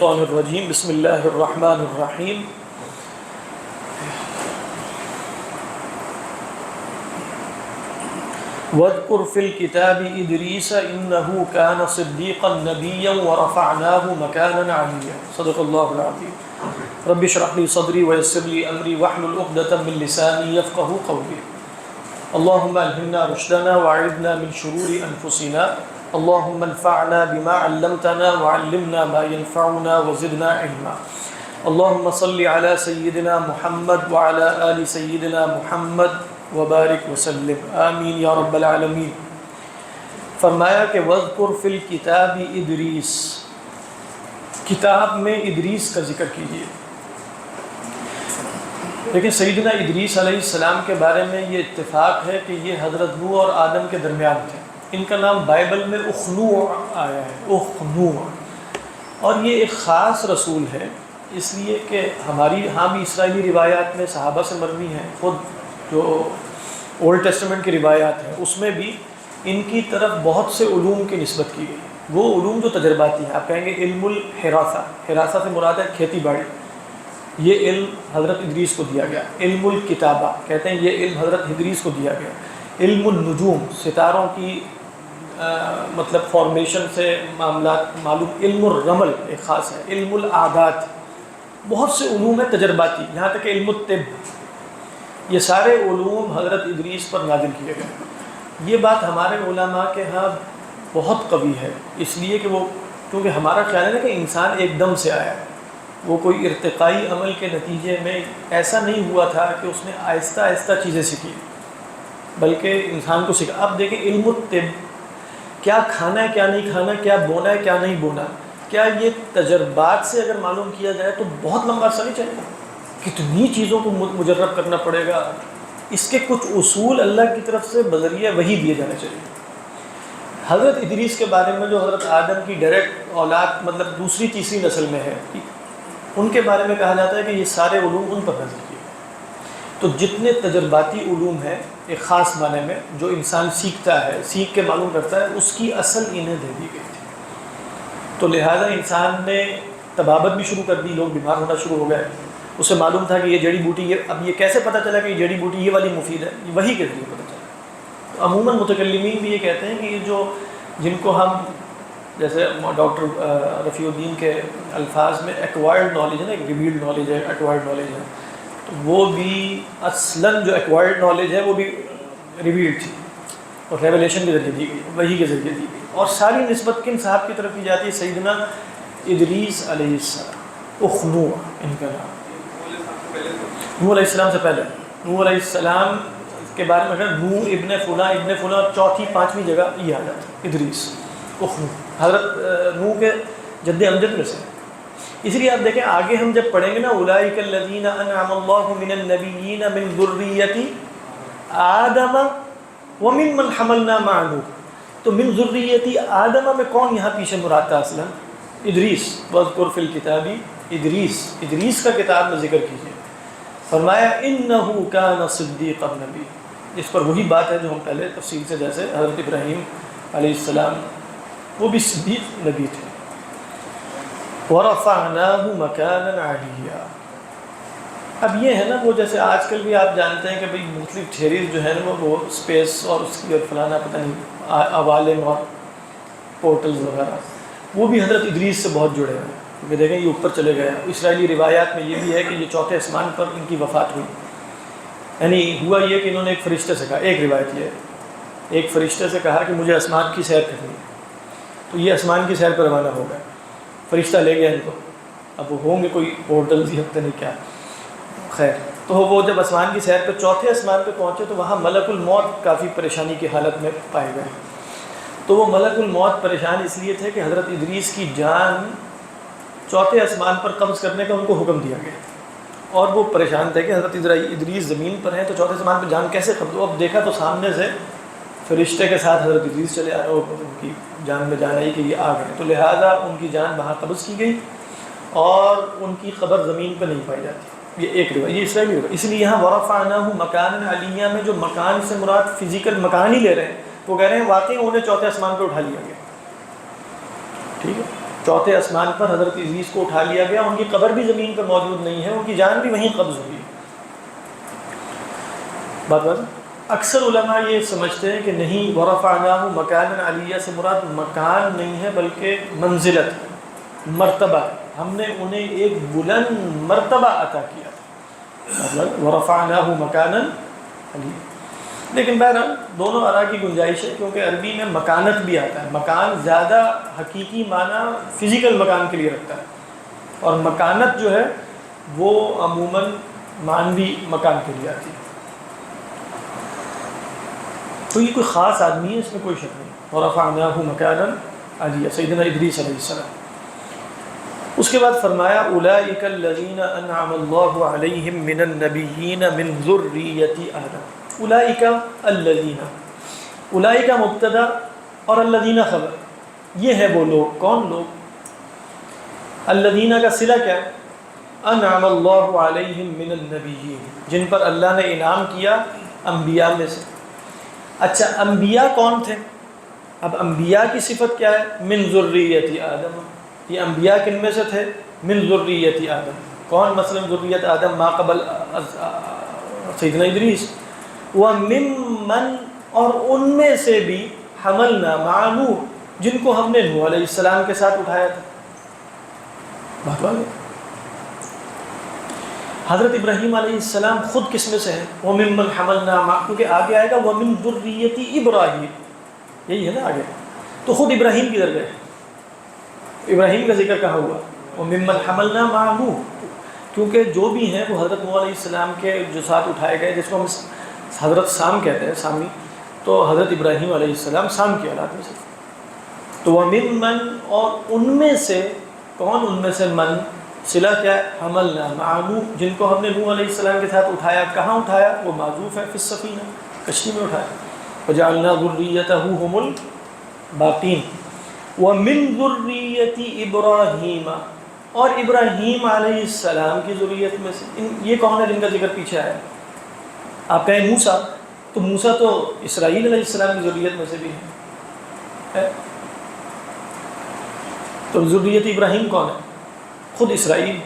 الشیطان الرجیم بسم اللہ الرحمن الرحیم واذکر فی الکتاب ادریس انہ کان صدیقا نبیا ورفعناہ مکانا علییا صدق اللہ العظیم رب اشرح لی صدری ویسر لی امری واحلل عقدۃ من لسانی یفقہوا قولی اللہم الہمنا رشدنا واعذنا من شرور انفسنا اللهم انفعنا بما علمتنا وعلمنا ما ينفعنا وزدنا علما اللهم صل على سيدنا محمد وعلى آل سيدنا محمد وبارك وسلم آمین یا رب العالمین۔ فرمایا کہ وَاذْكُرْ فِي الْكِتَابِ ادریس، کتاب میں ادریس کا ذکر کیجیے۔ لیکن سیدنا ادریس علیہ السلام کے بارے میں یہ اتفاق ہے کہ یہ حضرت نوح اور آدم کے درمیان تھے۔ ان کا نام بائبل میں اخنوع آیا ہے، اخنوع، اور یہ ایک خاص رسول ہے، اس لیے کہ ہماری بھی اسرائیلی روایات میں صحابہ سے مروی ہیں، خود جو اولڈ ٹیسٹمنٹ کی روایات ہیں اس میں بھی ان کی طرف بہت سے علوم کی نسبت کی گئی۔ وہ علوم جو تجرباتی ہیں، آپ کہیں گے علم الحراسہ، حراسہ سے مراد ہے کھیتی باڑی، یہ علم حضرت ادریس کو دیا گیا۔ علم الکتابہ کہتے ہیں یہ علم حضرت ادریس کو دیا گیا۔ علم النجوم، ستاروں کی مطلب فارمیشن سے معاملات معلوم۔ علم الرمل ایک خاص ہے۔ علم العادات، بہت سے علوم ہیں تجرباتی، یہاں تک کہ علم الطب، یہ سارے علوم حضرت ادریس پر نازل کیے گئے۔ یہ بات ہمارے علماء کے ہاں بہت قوی ہے، اس لیے کہ وہ کیونکہ ہمارا خیال ہے نا کہ انسان ایک دم سے آیا ہے، وہ کوئی ارتقائی عمل کے نتیجے میں ایسا نہیں ہوا تھا کہ اس نے آہستہ آہستہ چیزیں سیکھی، بلکہ انسان کو سیکھا۔ اب دیکھیں علم الطب، کیا کھانا ہے کیا نہیں کھانا، کیا بونا ہے کیا نہیں بونا، کیا یہ تجربات سے اگر معلوم کیا جائے تو بہت لمبا عرصہ نہیں چلے گا، کتنی چیزوں کو مجرب کرنا پڑے گا۔ اس کے کچھ اصول اللہ کی طرف سے بذریعہ وحی دیے جانے چاہیے۔ حضرت ادریس کے بارے میں جو حضرت آدم کی ڈائریکٹ اولاد مطلب دوسری تیسری نسل میں ہے، ان کے بارے میں کہا جاتا ہے کہ یہ سارے علوم ان پر نازل کیے۔ تو جتنے تجرباتی علوم ہیں ایک خاص معنی میں جو انسان سیکھتا ہے، سیکھ کے معلوم کرتا ہے، اس کی اصل انہیں دے دی گئی تھی۔ تو لہٰذا انسان نے طبابت بھی شروع کر دی، لوگ بیمار ہونا شروع ہو گئے، اسے معلوم تھا کہ یہ جڑی بوٹی، اب یہ کیسے پتہ چلا کہ یہ جڑی بوٹی یہ والی مفید ہے، یہ وہی کے ذریعے پتہ چلا۔ تو عموماً متکلمین بھی یہ کہتے ہیں کہ یہ جو جن کو ہم جیسے ڈاکٹر رفیع الدین کے الفاظ میں ایکوائرڈ نالج ہے نا، ایک ریویلڈ نالج ہے، ایکوائرڈ نالج ہے، تو وہ بھی اصلاً جو ایکوائرڈ نالج ہے وہ بھی ریویلڈ تھی اور ریولیشن کے ذریعے دی گئی، وحی کے ذریعے دی گئی، اور ساری نسبت کن صاحب کی طرف کی جاتی ہے؟ سیدنا ادریس علیہ السلام، اخنوع ان کا نام۔ نوح علیہ السلام سے پہلے، نوح علیہ السلام کے بارے میں اگر نوح ابن فلاں ابن فلاں، چوتھی پانچویں جگہ یہ آ جاتا ہے ادریس اخنوع، حضرت نوح کے جد امجد میں سے۔ اس لیے آپ دیکھیں آگے ہم جب پڑھیں گے نا، اولئک الذین انعم اللہ من النبیین من ذریۃ آدم ومن من حملنا مع نوح، تو من ذریۃ آدم میں کون یہاں پیچھے مراد تھا؟ اصلا ادریس۔ واذکر فی الکتاب ادریس، ادریس کا کتاب میں ذکر کیجیے۔ فرمایا انہ کان صدیقا نبی، اس پر وہی بات ہے جو ہم پہلے تفصیل سے، جیسے حضرت ابراہیم علیہ السلام وہ بھی صدیق نبی تھے۔ وَرَفَعْنَاهُ مَكَانًا عَلِيًّا۔ اب یہ ہے نا، وہ جیسے آج کل بھی آپ جانتے ہیں کہ بھئی مختلف تھیریز جو ہیں نا وہ اسپیس اور اس کی اور فلانا پتہ نہیں عوالم اور پورٹلز وغیرہ، وہ بھی حضرت ادریس سے بہت جڑے ہیں، کیونکہ دیکھیں یہ اوپر چلے گئے۔ اسرائیلی روایات میں یہ بھی ہے کہ یہ چوتھے آسمان پر ان کی وفات ہوئی، یعنی ہوا یہ کہ انہوں نے ایک فرشتے سے کہا، ایک روایت یہ ہے، ایک فرشتے سے کہا کہ مجھے آسمان کی سیر کرنی ہے، تو یہ آسمان کی سیر پر روانہ ہو گئے، فرشتہ لے گیا ان کو، اب وہ ہوں گے کوئی پورٹلز ہی پتہ نہیں کیا، خیر۔ تو وہ جب آسمان کی سیر پہ چوتھے آسمان پہ پہنچے تو وہاں ملک الموت کافی پریشانی کی حالت میں پائے گئے۔ تو وہ ملک الموت پریشان اس لیے تھے کہ حضرت ادریس کی جان چوتھے آسمان پر قبض کرنے کا ان کو حکم دیا گیا، اور وہ پریشان تھے کہ حضرت ادریس زمین پر ہیں تو چوتھے آسمان پہ جان کیسے قبض ہو۔ اب دیکھا تو سامنے سے فرشتے کے ساتھ حضرت ادریس چلے آئے، اور ان کی جان میں جان آئی کہ یہ آ گئے، تو لہٰذا ان کی جان وہاں قبض کی گئی اور ان کی قبر زمین پہ نہیں پائی جاتی۔ یہ ایک روایت، یہ اسرائیلی روایت۔ اس لیے یہاں ورفعناہ مکانا علیہ میں جو مکان سے مراد فزیکل مکان ہی لے رہے ہیں، وہ کہہ رہے ہیں واقعی انہیں چوتھے آسمان پہ اٹھا لیا گیا، ٹھیک ہے۔ چوتھے آسمان پر حضرت ادریس کو اٹھا لیا گیا، ان کی قبر بھی زمین پر موجود نہیں ہے، ان کی جان بھی وہیں قبض ہوئی۔ بات اکثر علماء یہ سمجھتے ہیں کہ نہیں، ورفعناہ مکانا علیہ سے مراد مکان نہیں ہے بلکہ منزلت ہے، مرتبہ ہے، ہم نے انہیں ایک بلند مرتبہ عطا کیا تھا، مطلب ورفعناہ مکانا علیہ۔ لیکن بہرحال دونوں آراء کی گنجائش ہے، کیونکہ عربی میں مکانت بھی آتا ہے، مکان زیادہ حقیقی معنی فزیکل مکان کے لیے رکھتا ہے، اور مکانت جو ہے وہ عموماً معنوی مکان کے لیے آتی ہے۔ تو یہ کوئی خاص آدمی ہے، اس میں کوئی شک نہیں۔ ورفعناہ مکانا علیہ، سیدنا ادریس علیہ السلام۔ اس کے بعد فرمایا اولئک الذین انعم اللہ علیہم من النبیین من ذریۃ آدم۔ اولئک الذین، اولئک مبتدا اور الذین خبر، یہ ہے وہ لوگ۔ کون لوگ؟ الذین کا صلہ کیا ہے؟ انعم اللہ علیہم من النبیین، جن پر اللہ نے انعام کیا انبیاء میں سے۔ اچھا، انبیاء کون تھے؟ اب انبیاء کی صفت کیا ہے؟ من ذریۃ آدم، یہ انبیاء کن میں سے تھے؟ من ذریۃ آدم۔ کون مثلا ذریت آدم؟ ما قبل سیدنا ادریس۔ وممن، اور ان میں سے بھی حملنا مع نوح، جن کو ہم نے نوح علیہ السلام کے ساتھ اٹھایا تھا۔ بات واضح۔ حضرت ابراہیم علیہ السلام خود کس میں سے ہیں؟ وَمِمَّنْ حَمَلْنَا مَعَ، کیونکہ آگے آئے گا وَمِن ذُرِّيَّةِ ابراہیم، یہی ہے نا آگے، تو خود ابراہیم کی درجہ ہے۔ ابراہیم کا ذکر کہاں ہوا؟ وَمِمَّنْ حَمَلْنَا مَعَ نُوحٍ، کیونکہ جو بھی ہیں وہ حضرت نوح علیہ السلام کے جو ساتھ اٹھائے گئے، جس کو ہم حضرت سام کہتے ہیں، سامی، تو حضرت ابراہیم علیہ السلام سام کی اولاد میں سے۔ تو وَمِمَّنْ، اور ان میں سے، کون ان میں سے؟ من، صلہ کیا ہے؟ حملنا مع نوح، جن کو ہم نے نوح علیہ السلام کے ساتھ اٹھایا۔ کہاں اٹھایا؟ وہ معذوف ہے، فی السفینہ، کشتی میں اٹھایا۔ وجعلنا ذریتہ هم الباقین۔ ومن ذریت ابراہیم، اور ابراہیم علیہ السلام کی ذریت میں سے۔ یہ کون ہے جن کا ذکر پیچھے آیا؟ آپ کہیں موسیٰ، تو موسیٰ تو اسرائیل علیہ السلام کی ذریت میں سے بھی ہے۔ تو ذریت ابراہیم کون ہے؟ خود اسرائیل،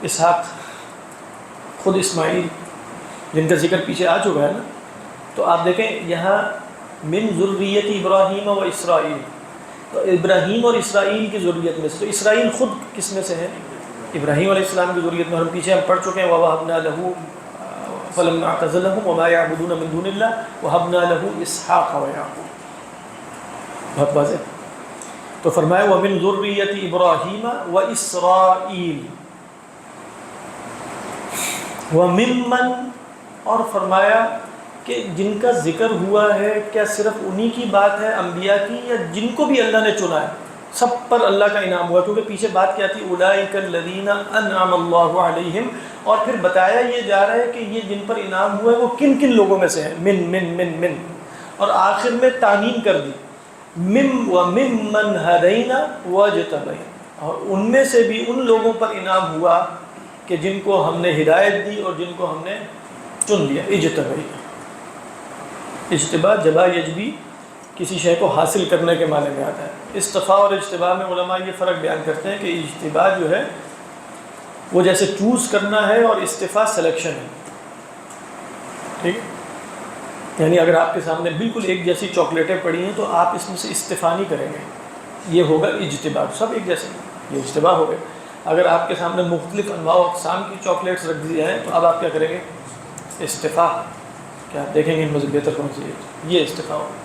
اسحاق، خود اسماعیل، جن کا ذکر پیچھے آ چکا ہے نا۔ تو آپ دیکھیں یہاں من ذریت ابراہیم و اسرائیل، تو ابراہیم اور اسرائیل کی ذریت میں سے۔ تو اسرائیل خود کس میں سے ہے؟ ابراہیم علیہ السلام کی ذریت میں۔ ہم پیچھے ہم پڑھ چکے ہیں وَوَهَبْنَا لَهُ فَلَمَّا اعْتَزَلَهُمْ وَمَا يَعْبُدُونَ مِن دُونِ اللَّهِ وَهَبْنَا لَهُ إِسْحَاقَ وَيَعْقُوبَ۔ بہت واضح۔ تو فرمایا وَمِن ذُرِّيَّةِ إِبْرَاهِيمَ وَإِسْرَائِيلَ وَمِمَّنْ، اور فرمایا کہ جن کا ذکر ہوا ہے کیا صرف انہی کی بات ہے انبیاء کی، یا جن کو بھی اللہ نے چنا ہے سب پر اللہ کا انعام ہوا؟ کیونکہ پیچھے بات کیا تھی؟ اولئک الذین انعم اللہ علیہم، اور پھر بتایا یہ جا رہا ہے کہ یہ جن پر انعام ہوا ہے وہ کن کن لوگوں میں سے ہیں؟ من من من من، اور آخر میں تعمیم کر دی وَمِمَّنْ هَدَيْنَا وَاجْتَبَيْنَا، اور ان میں سے بھی ان لوگوں پر انعام ہوا کہ جن کو ہم نے ہدایت دی اور جن کو ہم نے چن لیا۔ اجتبینا، اجتباء جبا یجبی، کسی شے کو حاصل کرنے کے معنی میں آتا ہے۔ اصطفاء اور اجتباء میں علماء یہ فرق بیان کرتے ہیں کہ اجتباء جو ہے وہ جیسے چوز کرنا ہے، اور استفاء سلیکشن ہے، ٹھیک ہے؟ یعنی اگر آپ کے سامنے بالکل ایک جیسی چاکلیٹیں پڑی ہیں تو آپ اس میں سے استفاء نہیں کریں گے، یہ ہوگا اجتباء، سب ایک جیسے، یہ اجتباء ہو گئے۔ اگر آپ کے سامنے مختلف انواع و اقسام کی چاکلیٹس رکھ دی جائیں تو اب آپ کیا کریں گے؟ استفاء، کہ آپ دیکھیں گے ان میں سے بہتر کون سی ہے، یہ استفاء ہوگا۔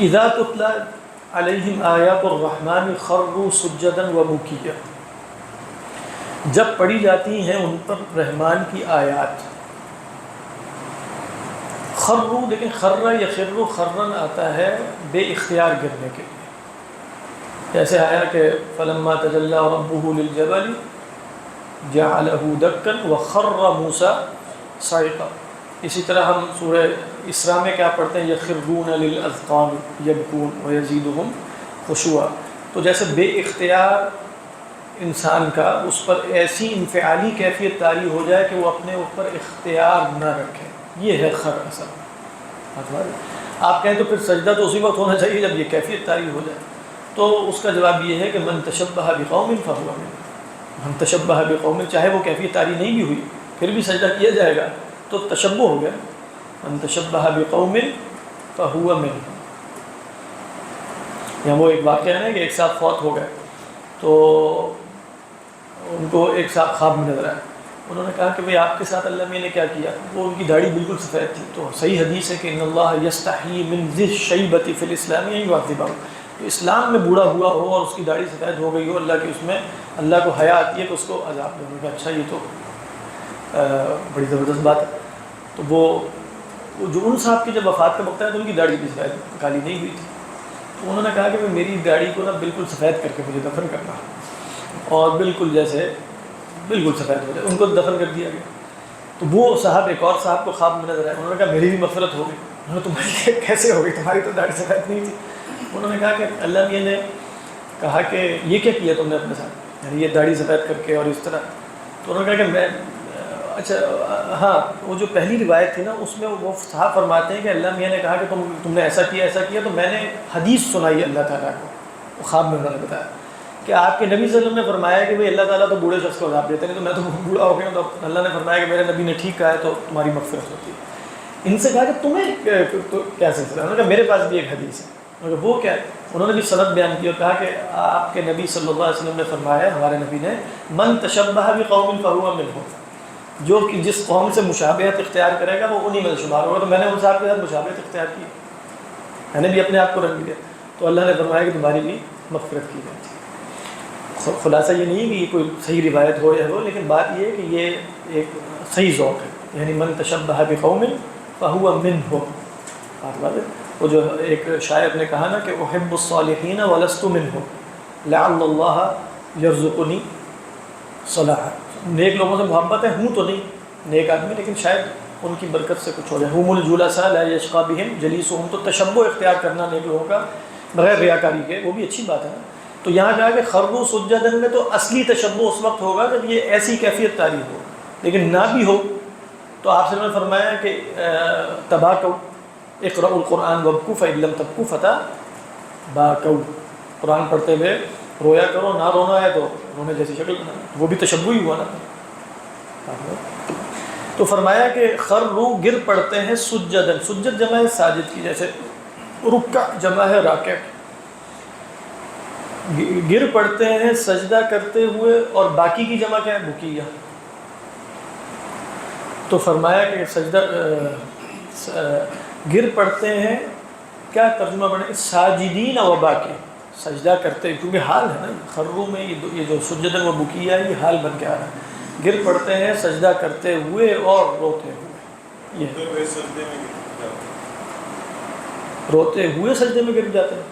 اذا تتلی علیہم آیات الرحمن خروا سجدا وبکیا، جب پڑھی جاتی ہیں ان پر رحمان کی آیات۔ خروا، دیکھیں خر یخر، خرن آتا ہے بے اختیار گرنے کے لیے، جیسے آیا کہ فلما تجلی ربہ للجبل جعلہ دکا وخر موسیٰ صعقا۔ اسی طرح ہم سورہ اسراء میں کیا پڑھتے ہیں؟ یخرون للاذقان یبکون ویزیدہم خشوعا۔ تو جیسے بے اختیار انسان کا اس پر ایسی انفعالی کیفیت طاری ہو جائے کہ وہ اپنے اوپر اختیار نہ رکھے، یہ ہے خر اصل. آپ کہیں تو پھر سجدہ تو اسی وقت ہونا چاہیے جب یہ کیفیت طاری ہو جائے. تو اس کا جواب یہ ہے کہ من تشبہ بقوم فہو منہم. من تشبہ بقوم، چاہے وہ کیفیت طاری نہیں بھی ہوئی پھر بھی سجدہ کیا جائے گا تو تشبہ ہو گیا. من تشبہ بقوم فہو منہم. یہاں وہ ایک واقعہ ہے نا کہ ایک صاحب فوت ہو گئے تو ان کو ایک صاحب خواب میں نظر آیا. انہوں نے کہا کہ بھئی آپ کے ساتھ اللہ میں نے کیا کیا. وہ ان کی داڑھی بالکل سفید تھی. تو صحیح حدیث ہے کہ ان اللہ یستحیی من ذی الشیبۃ فی الاسلام ان یعذبہ. تو اسلام میں بوڑھا ہوا ہو اور اس کی داڑھی سفید ہو گئی ہو، اللہ کی اس میں اللہ کو حیا آتی ہے کہ اس کو عذاب دے. انہوں نے کہا اچھا یہ تو بڑی زبردست بات ہے. تو وہ جو ان صاحب کی جب وفات کا وقت ہے تو ان کی داڑھی بھی سفید کالی نہیں ہوئی تھی. تو انہوں نے کہا کہ میری داڑھی کو نا بالکل سفید کر کے مجھے دفن کرنا، اور بالکل جیسے بالکل سفید ہو جائے. ان کو دفن کر دیا گیا. تو وہ صاحب ایک اور صاحب کو خواب میں نظر آئے. انہوں نے کہا میری بھی مغفرت ہو گئی. انہوں نے تمہاری کیسے ہو گئی، تمہاری تو داڑھی سفید نہیں تھی. انہوں نے کہا کہ اللہ میاں نے کہا کہ یہ کیا کیا تم نے اپنے ساتھ، یعنی یہ داڑھی سفید کر کے اور اس طرح. تو انہوں نے کہا کہ میں اچھا ہاں وہ جو پہلی روایت تھی نا اس میں وہ صاحب فرماتے ہیں کہ اللہ میاں نے کہا کہ تم نے ایسا کیا. تو میں نے حدیث سنائی اللہ تعالیٰ کو. خواب میں انہوں نے بتایا کہ آپ کے نبی صلی اللہ علیہ وسلم نے فرمایا کہ بھئی اللہ تعالیٰ تو بوڑھے شخص کو عذاب دیتے ہیں، تو میں تو بوڑھا ہو گیا. تو اللہ نے فرمایا کہ میرے نبی نے ٹھیک کہا ہے تو تمہاری مغفرت ہوتی ہے. ان سے کہا کہ تمہیں کیا سلسلہ. انہوں نے کہا میرے پاس بھی ایک حدیث ہے. انہوں نے کہا وہ کیا ہے. انہوں نے بھی سند بیان کی اور کہا کہ آپ کے نبی صلی اللہ علیہ وسلم نے فرمایا، ہمارے نبی نے، من تشبہ بقوم فہو منہم. جو کہ جس قوم سے مشابہت اختیار کرے گا وہ انہی میں شمار ہوگا. تو میں نے ان صاحب کے ساتھ مشابہت اختیار کی، میں نے بھی اپنے آپ کو رنگ دیا. تو اللہ نے فرمایا کہ تمہاری بھی مغفرت کی جائے. خلاصہ یہ نہیں کہ یہ کوئی صحیح روایت ہو یا ہو، لیکن بات یہ ہے کہ یہ ایک صحیح ذوق ہے. یعنی من تشبہ بقوم فہو منہم. وہ جو ایک شاعر نے کہا نا کہ احب الصالحین ولست منہم لعل اللہ یرزقنی صلاحا. نیک لوگوں سے محبت ہے، ہوں تو نہیں نیک آدمی لیکن شاید ان کی برکت سے کچھ ہو جائے. ہم الجلساء لا یشقی بہم جلیسہم. تو تشبہ اختیار کرنا نیک لوگوں کا بغیر ریاکاری کے، وہ بھی اچھی بات ہے نا. تو یہاں کہا کہ خروا سجدا میں تو اصلی تشبہ اس وقت ہوگا جب یہ ایسی کیفیت طاری ہو. لیکن نہ بھی ہو تو آپ سے نے فرمایا کہ تباکوا اقرأوا القرآن وابکوا فإن لم تبکوا فتباکوا. قرآن پڑھتے ہوئے رویا کرو، نہ رونا ہے تو رونے جیسی شکل بنا. وہ بھی تشبہ ہی ہوا نا. تو فرمایا کہ خروا گر پڑتے ہیں سجدن. سجد جمع ہے ساجد کی، جیسے رکع جمع ہے راکع. گر پڑتے ہیں سجدہ کرتے ہوئے. اور باقی کی جمع کیا ہے، بکیہ. تو فرمایا کہ سجدہ گر پڑتے ہیں، کیا ترجمہ بنے، ساجدین و باقی. سجدہ کرتے، کیونکہ حال ہے نا خرو میں یہ جو سجدن و بکیہ ہے یہ حال بن کے آ رہا ہے. گر پڑتے ہیں سجدہ کرتے ہوئے اور روتے ہوئے. یہ روتے ہوئے سجدے میں گر جاتے ہیں،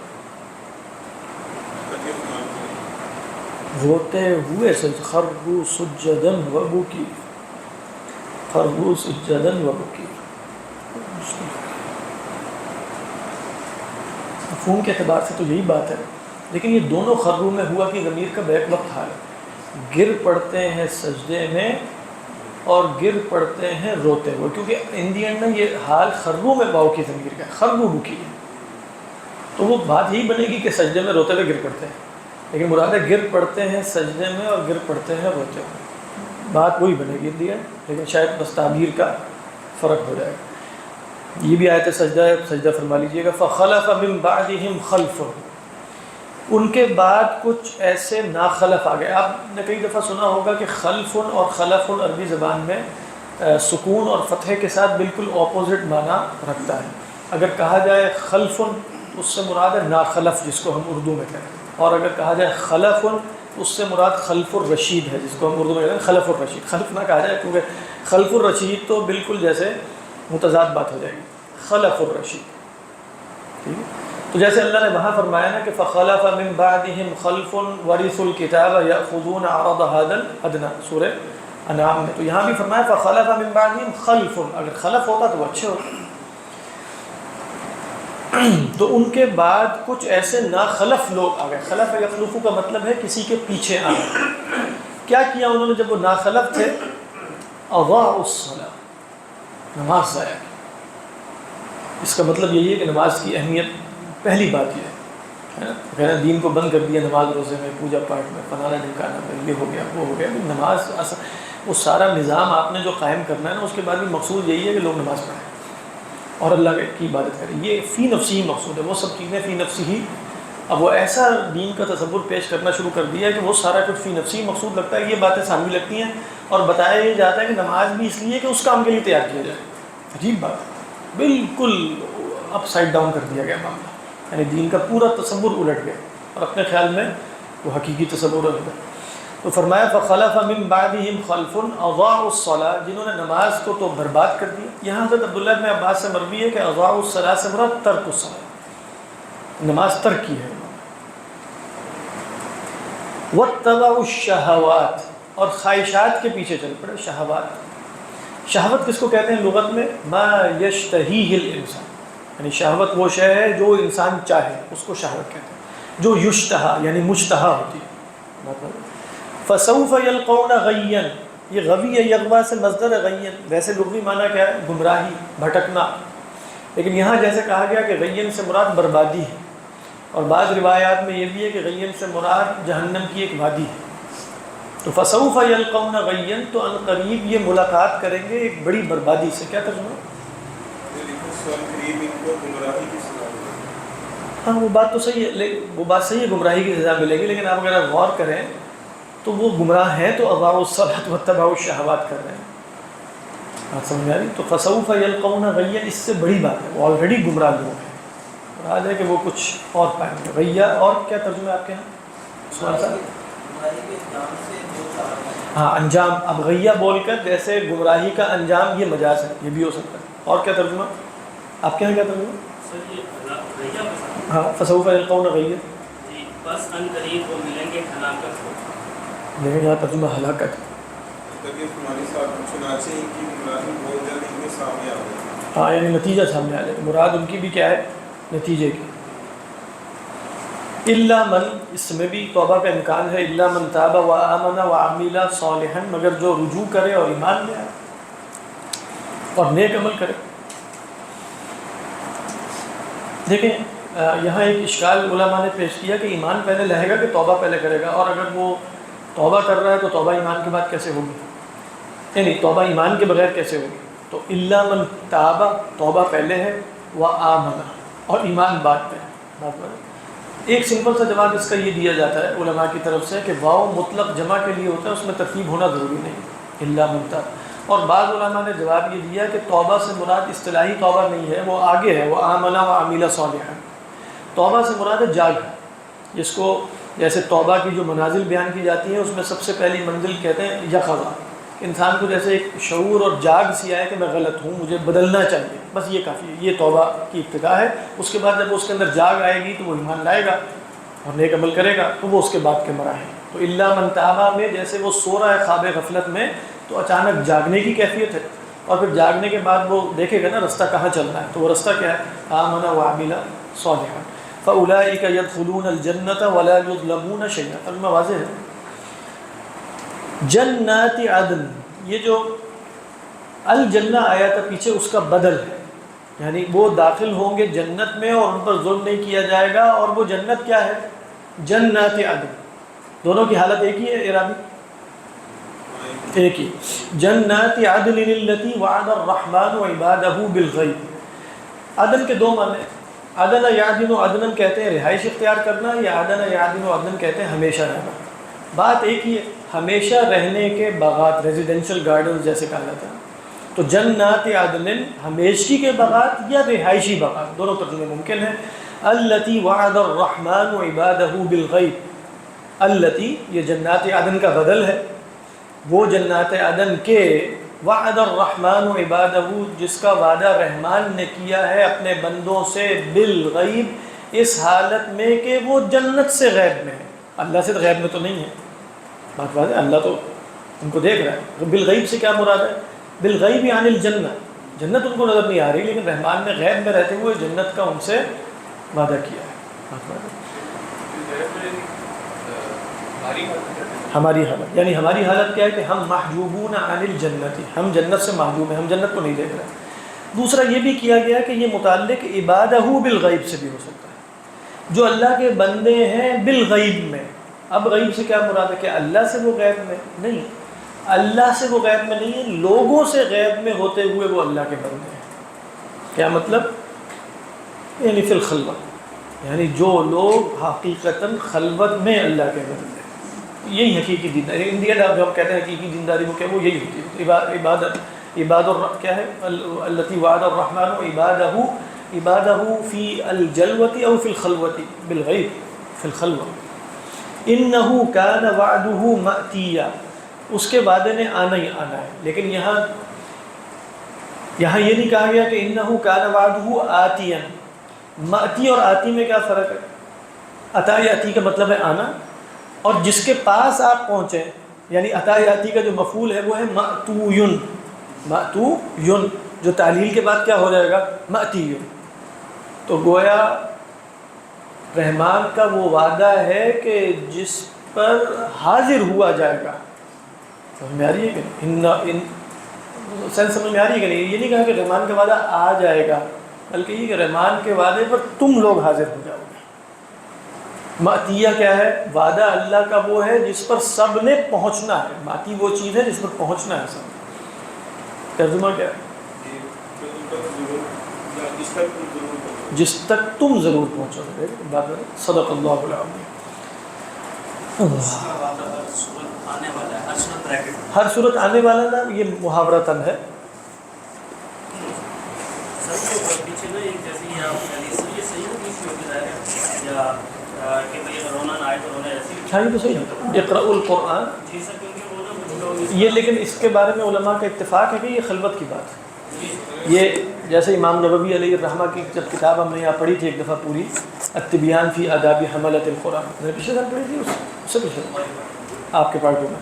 روتے ہوئے خروا سجدن و بکی. خروا سجدن و بکی. مفہوم کے اعتبار سے تو یہی بات ہے، لیکن یہ دونوں خرو میں ہوا کہ ضمیر کا بیک وقت حال ہے. گر پڑتے ہیں سجدے میں اور گر پڑتے ہیں روتے ہوئے، کیونکہ ان دی اینڈ میں یہ حال خرو میں واؤ کی ضمیر کا ہے، خرو بکی ہے. تو وہ بات یہی بنے گی کہ سجدے میں روتے ہوئے گر پڑتے ہیں، لیکن مراد ہے گر پڑتے ہیں سجدے میں اور گر پڑتے ہیں روتے ہوئے. بات وہی بنے گی دی ہے، لیکن شاید بس تعبیر کا فرق ہو جائے گا. یہ بھی آیت سجدہ ہے، سجدہ فرما لیجئے گا. فخلف من بعدہم خلف. ان کے بعد کچھ ایسے ناخلف آ گئے. آپ نے کئی دفعہ سنا ہوگا کہ خلف اور خلف عربی زبان میں سکون اور فتحے کے ساتھ بالکل اپوزٹ معنی رکھتا ہے. اگر کہا جائے خلف تو اس سے مراد ہے ناخلف، جس کو ہم اردو میں کہتے ہیں. اور اگر کہا جائے خلف اس سے مراد خلف الرشید ہے، جس کو ہم اردو میں کہتے ہیں خلف الرشید. خلف نہ کہا جائے کیونکہ خلف الرشید تو بالکل جیسے متضاد بات ہو جائے گی. خلف الرشید، ٹھیک ہے. تو جیسے اللہ نے وہاں فرمایا نا کہ فخلف من بعدہم خلف ورثوا الکتاب یأخذون عرض هذا الادنی، سورہ انعام میں. تو یہاں بھی فرمایا فخلف من بعدہم خلف. اگر خلف ہوتا تو وہ اچھے ہوتے. تو ان کے بعد کچھ ایسے ناخلف لوگ آ گئے. خلف یخلف کا مطلب ہے کسی کے پیچھے آنا. کیا کیا انہوں نے جب وہ ناخلف تھے؟ اضاعوا الصلاۃ. نماز ضائع کی۔ اس کا مطلب یہی ہے کہ نماز کی اہمیت پہلی بات یہ ہے نا، کہنا دین کو بند کر دیا نماز روزے میں، پوجا پاٹ میں، فلانا ڈھمکانا میں، یہ ہو گیا وہ ہو گیا۔ نماز وہ سارا نظام آپ نے جو قائم کرنا ہے نا، اس کے بعد بھی مقصود یہی ہے کہ لوگ نماز پڑھیں اور اللہ کی عبادت کریں، یہ فی نفسی ہی مقصود ہے۔ وہ سب چیزیں فی نفسی ہی، اب وہ ایسا دین کا تصور پیش کرنا شروع کر دیا ہے کہ وہ سارا کچھ فی نفسی مقصود لگتا ہے، یہ باتیں ثانوی لگتی ہیں، اور بتایا یہ جاتا ہے کہ نماز بھی اس لیے کہ اس کام کے لیے تیار کیا جائے۔ عجیب بات ہے، بالکل اپ سائڈ ڈاؤن کر دیا گیا معاملہ، یعنی دین کا پورا تصور الٹ گیا اور اپنے خیال میں وہ حقیقی تصور الٹ گیا۔ تو فرمایا فخلف من بعدهم خلف اضاعوا الصلاۃ، جنہوں نے نماز کو تو برباد کر دیا۔ یہاں حضرت عبداللہ بن عباس سے مروی ہے کہ اضاعوا الصلاۃ سے مراد ترک الصلاۃ، نماز ترک کی ہے۔ واتبعوا الشہوات، اور خواہشات کے پیچھے چل پڑے۔ شہوات، شہوت کس کو کہتے ہیں لغت میں؟ ما یشتہیہ الانسان، یعنی شہوت وہ شے ہے جو انسان چاہے، اس کو شہوت کہتے ہیں، جو یشتہا یعنی مشتہا ہوتی ہے۔ فسوف یلقون غیا، یہ غوی ہے، یغوا سے مصدر ہے غین، ویسے لغوی معنی کیا ہے؟ گمراہی، بھٹکنا، لیکن یہاں جیسے کہا گیا کہ غین سے مراد بربادی ہے، اور بعض روایات میں یہ بھی ہے کہ غین سے مراد جہنم کی ایک وادی ہے۔ تو فسوف یلقون غیا، تو ان قریب یہ ملاقات کریں گے ایک بڑی بربادی سے۔ کیا ترجمہ؟ ہاں وہ بات تو صحیح ہے، وہ بات صحیح ہے، گمراہی کی سزا ملے گی، لیکن آپ اگر آپ غور کریں تو وہ گمراہ ہیں تو اضاعوا الصلاۃ واتبعوا الشہوات کر رہے ہیں۔ بات سمجھ آ رہی؟ تو فسوف یلقون غیا اس سے بڑی بات ہے، وہ آلریڈی گمراہ لوگ ہیں، مراد ہے کہ وہ کچھ اور پائیں گے۔ غیا اور کیا ترجمہ ہے آپ کے یہاں؟ سوال صاحب؟ ہاں انجام، اب غیا بول کر جیسے گمراہی کا انجام یہ مجاز ہے، یہ بھی ہو سکتا ہے۔ اور کیا ترجمہ آپ کے یہاں؟ کیا ترجمہ؟ ہاں فسوف یلقون غیا، بس ان قریب وہ ملیں گے ہلاکت کو، لیکن یہاں ترجمہ ہلاکت۔ ہاں یعنی نتیجہ سامنے آ جائے، مراد ان کی بھی کیا ہے؟ نتیجے کی۔ الا من، اس میں بھی توبہ کا امکان ہے، الا من تاب وآمن وعمل صالحا، مگر جو رجوع کرے اور ایمان لے آئے اور نیک عمل کرے۔ دیکھیں یہاں ایک اشکال علماء نے پیش کیا کہ ایمان پہلے لائے گا کہ توبہ پہلے کرے گا، اور اگر وہ توبہ کر رہا ہے تو توبہ ایمان کے بعد کیسے ہوگی؟ یعنی توبہ ایمان کے بغیر کیسے ہوگی؟ تو الا من تاب، توبہ پہلے ہے، وآمن، اور ایمان بعد میں ہے۔ ایک سمپل سا جواب اس کا یہ دیا جاتا ہے علماء کی طرف سے کہ واو مطلق جمع کے لیے ہوتا ہے، اس میں ترتیب ہونا ضروری نہیں، الا من تاب۔ اور بعض علماء نے جواب یہ دیا کہ توبہ سے مراد اصطلاحی توبہ نہیں ہے، وہ آگے ہے، وہ آمن وعمل صالحا۔ توبہ سے مراد ہے جاگ، جس کو جیسے توبہ کی جو منازل بیان کی جاتی ہیں اس میں سب سے پہلی منزل کہتے ہیں یقظہ، انسان کو جیسے ایک شعور اور جاگ سی آئے کہ میں غلط ہوں، مجھے بدلنا چاہیے، بس یہ کافی ہے، یہ توبہ کی ابتدا ہے۔ اس کے بعد جب اس کے اندر جاگ آئے گی تو وہ ایمان لائے گا اور نیک عمل کرے گا، تو وہ اس کے بعد کے مراحل۔ تو الا من تاب میں جیسے وہ سو رہا ہے خواب غفلت میں تو اچانک جاگنے کی کیفیت ہے، اور پھر جاگنے کے بعد وہ دیکھے گا نا رستہ کہاں چلنا ہے، تو وہ رستہ کیا ہے؟ آمن وعمل صالحا فاولئک یدخلون الجنة ولا یظلمون شیئا۔ ترجمہ واضح ہے؟ جنات عدن، یہ جو الجنہ آیا تھا پیچھے اس کا بدل ہے، یعنی وہ داخل ہوں گے جنت میں اور ان پر ظلم نہیں کیا جائے گا، اور وہ جنت کیا ہے؟ جنات عدن۔ دونوں کی حالت ایک ہی ہے اعرابی؟ ایک ہی۔ جنات عدن التي وعد الرحمن عباده بالغیب۔ عدن کے دو معنی، عدن یعدن عدنن کہتے ہیں رہائش اختیار کرنا، یا عدن یعدن عدنن کہتے ہیں ہمیشہ رہنا۔ بات ایک ہی ہے، ہمیشہ رہنے کے باغات، ریزیڈینشل گارڈنز جیسے کہا جاتا ہے۔ تو جنات عدن ہمیشگی کے باغات یا رہائشی باغات، دونوں ترجمے ممکن ہیں۔ التی وعد الرحمن عبادہ بالغیب، التی یہ جنات عدن کا بدل ہے، وہ جنات عدن کے وعد الرحمن عبادہ جس کا وعدہ رحمان نے کیا ہے اپنے بندوں سے، بالغیب اس حالت میں کہ وہ جنت سے غیب میں ہے، اللہ سے غیب میں تو نہیں ہے، بات واضح ہے، اللہ تو ان کو دیکھ رہا ہے۔ بالغیب سے کیا مراد ہے؟ بالغیب عن الجنہ، جنت ان کو نظر نہیں آ رہی لیکن رحمان نے غیب میں رہتے ہوئے جنت کا ان سے وعدہ کیا ہے۔ ہماری حالت، یعنی ہماری حالت کیا ہے کہ ہم محجوبون عن الجنت، ہم جنت سے محجوب ہیں، ہم جنت کو نہیں دیکھ رہے۔ دوسرا یہ بھی کیا گیا کہ یہ متعلق عبادہ بالغیب سے بھی ہو سکتا ہے، جو اللہ کے بندے ہیں بالغیب میں۔ اب غیب سے کیا مراد ہے؟ کہ اللہ سے وہ غیب میں نہیں، اللہ سے وہ غیب میں نہیں ہے، لوگوں سے غیب میں ہوتے ہوئے وہ اللہ کے بندے ہیں۔ کیا مطلب؟ یعنی فی الخلوت، یعنی جو لوگ حقیقتاً خلوت میں اللہ کے بندے ہیں، یہی حقیقی دینداری۔ انڈیا جو ہم کہتے ہیں حقیقی دینداری وہ کیا؟ وہ یہی ہوتی ہے عباد کیا ہے؟ التی وعد الرحمن عبادہ فی الجلوۃ او فی الخلوۃ بالغیب، فی الخلوۃ۔ انہ کان وعدہ مأتیا، اس کے وعدے نے آنا ہی آنا ہے۔ لیکن یہاں یہ نہیں کہا گیا کہ انہ کان وعدہ آتیا۔ مأتی اور آتی میں کیا فرق ہے؟ عطا یاتی کا مطلب ہے آنا، اور جس کے پاس آپ پہنچیں، یعنی عطا یاتی کا جو مفعول ہے وہ ہے مأتوین۔ مأتوین جو تعلیل کے بعد کیا ہو جائے گا؟ مأتیون۔ تو گویا رحمان کا وہ وعدہ ہے کہ جس پر حاضر ہوا جائے گا۔ سمجھ میں آ رہی ہے کہ سینس سمجھ میں آ رہی ہے کہ نہیں؟ یہ نہیں کہا کہ رحمان کا وعدہ آ جائے گا، بلکہ یہ کہ رحمان کے وعدے پر تم لوگ حاضر ہو جاؤ گے۔ مأتیہ کیا ہے؟ وعدہ اللہ کا وہ ہے جس پر سب نے پہنچنا ہے۔ ماتی وہ چیز ہے جس پر پہنچنا ہے سب۔ ترجمہ کیا ہے؟ جس تک تم ضرور پہنچو گے۔ صدق اللہ العظیم۔ ہر صورت آنے والا نا، یہ محاورتاً ہے۔ ہاں یہ تو صحیح ہے، اقرأوا القرآن۔ یہ لیکن اس کے بارے میں علماء کا اتفاق ہے کہ یہ خلوت کی بات ہے۔ یہ جیسے امام نووی علیہ الرحمہ کی جب کتاب ہم نے یہاں پڑھی تھی ایک دفعہ پوری، التبیان فی آداب حملۃ القرآن، میں نے پچھلے سال پڑھی تھی، اس سے پچھلے آپ کے پارٹوں میں،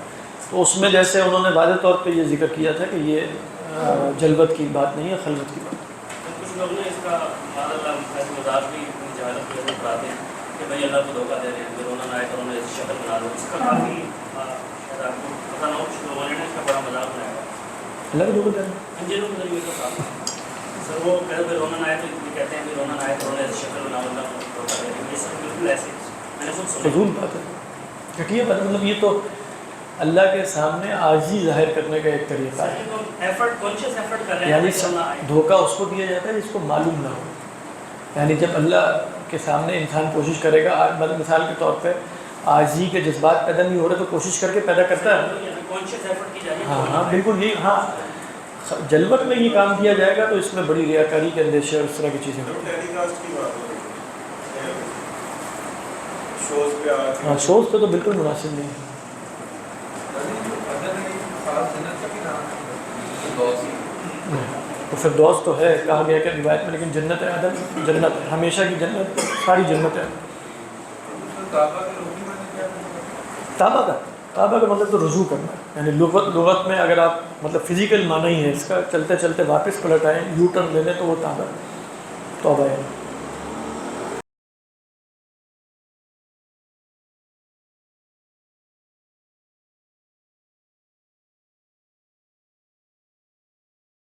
تو اس میں جیسے انہوں نے واضح طور پہ یہ ذکر کیا تھا کہ یہ جلوت کی بات نہیں ہے، خلوت کی بات ہے۔ کچھ لوگ نے اس کا مذاق بھی کراتے ہیں کہ بھائی اللہ کو دھوکہ دے رہے ہیں، پھر انہوں نے آئے تو انہوں نے شکل بنا دو، اس کا کافی شاید آپ کو پتہ نہ ہو، کچھ لوگوں نے اس کا بڑا مذاق بنایا ہے۔ اللہ کو دھوکہ دے رہے ہیں؟ انجینوں کے ذریعے تو صاف سر، وہ کہتے ہیں رونا آئے تو کہتے ہیں کہ رونا آئے تو انہوں نے شکل بنا اللہ کو دھوکہ دے رہے ہیں، یہ سب بالکل ایسے میں نے خود سنا۔ فضول بات ہے، کیونکہ یہ مطلب یہ تو اللہ کے سامنے عاجزی ظاہر کرنے کا ایک طریقہ ہے، یعنی دھوکہ اس کو دیا جاتا ہے جس کو معلوم نہ ہو۔ یعنی جب اللہ کے سامنے انسان کوشش کرے گا، مثال کے طور پہ عاجزی کے جذبات پیدا نہیں ہو رہے تو کوشش کر کے پیدا کرتا ہے۔ ہاں ہاں بالکل، یہ ہاں جلوت میں یہ کام کیا جائے گا تو اس میں بڑی ریاکاری کے اندیشے اور اس طرح کی چیزیں ہوتی ہیں۔ ہاں شوز پہ تو بالکل مناسب نہیں ہے۔ تو فردوس تو ہے کہا گیا کہ روایت میں، لیکن جنت عدن جنت ہے، ہمیشہ کی جنت، ساری جنت ہے۔ تابہ کا مطلب تو رجوع کرنا ہے، یعنی لغت میں اگر آپ مطلب فزیکل معنی ہی ہے اس کا، چلتے چلتے واپس پلٹ آئیں، یو ٹرن لے لیں تو وہ توبہ ہے۔